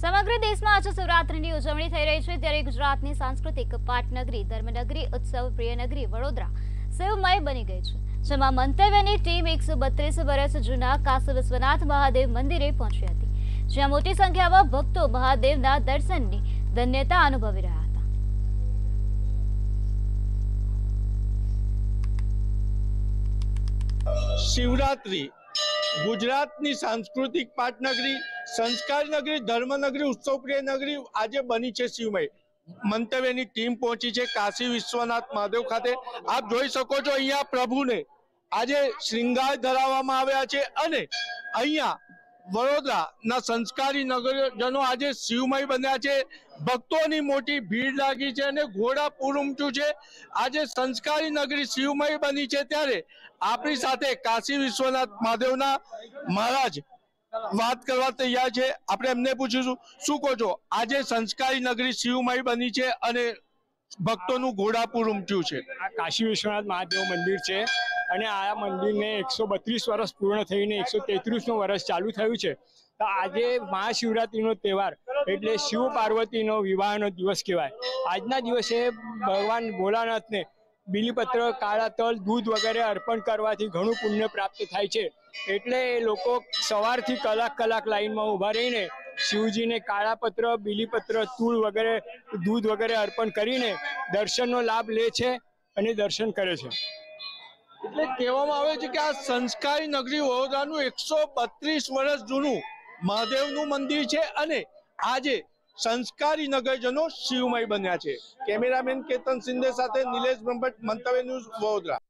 સમગ્ર દેશમાં આજે શિવરાત્રીની ઉજવણી થઈ રહી છે, ત્યારે ગુજરાતની સાંસ્કૃતિક પાટનગરી ધર્મનગરી ઉત્સવ પ્રિયનગરી વડોદરા શિવમય બની ગઈ છે, જેમાં મંતવ્યની ટીમ 132 વર્ષ જૂના કાશી વિશ્વનાથ મહાદેવ મંદિરે પહોંચી હતી, જ્યાં મોટી સંખ્યામાં ભક્તો મહાદેવના દર્શનની ધન્યતા અનુભવી રહ્યા હતા। શિવરાત્રી ગુજરાતની સાંસ્કૃતિક પાટનગરી, સંસ્કાર નગરી, ધર્મનગરી, ઉત્સવપ્રિય નગરી આજે બની છે શિવમય। મંતવ્યની ટીમ પહોંચી છે કાશી વિશ્વનાથ મહાદેવ ખાતે। આપ જોઈ શકો છો અહીંયા પ્રભુને આજે શ્રૃંગાર ધરાવવામાં આવ્યા છે અને અહીંયા વડોદરાના સંસ્કારી નગરજનો આજે શિવમય બન્યા છે। ભક્તોની મોટી ભીડ લાગી છે અને ઘોડાપુર ઉમટ્યું છે। આજે સંસ્કારી નગરી શિવમય બની છે, ત્યારે આપણી સાથે કાશી વિશ્વનાથ મહાદેવના મહારાજ વાત કરવા તૈયાર છે। આપણે એમને પૂછીશું, શું કહો છો, આજે સંસ્કારી નગરી શિવમય બની છે અને ભક્તોનું ઘોડાપુર ઉમટ્યું છે। આ કાશી વિશ્વનાથ મહાદેવ મંદિર છે અને આ મંદિરને 132 વર્ષ પૂર્ણ થઈને 133મું વર્ષ ચાલુ થયું છે। તો આજે મહાશિવરાત્રીનો તહેવાર એટલે શિવ પાર્વતીનો વિવાહનો દિવસ કહેવાય। આજના દિવસે ભગવાન ભોળાનાથને બીલીપત્ર, કાળા તલ, દૂધ વગેરે અર્પણ કરવાથી ઘણું પુણ્ય પ્રાપ્ત થાય છે, એટલે એ લોકો સવારથી કલાક લાઈનમાં ઊભા રહીને શિવજીને કાળા પત્ર, બીલીપત્ર, તૂળ વગેરે, દૂધ વગેરે અર્પણ કરીને દર્શનનો લાભ લે છે અને દર્શન કરે છે। એટલે કહેવામાં આવે છે કે આ સંસ્કારી નગરી વડોદરાનું 132 વર્ષ જૂનું મહાદેવનું મંદિર છે અને આજે સંસ્કારી નગરજનો શિવમય બન્યા છે। કેમેરામેન કેતન સિંધે સાથે નિલેશ બ્રહ્મભટ્ટ, મંતવ્ય ન્યૂઝ, વડોદરા।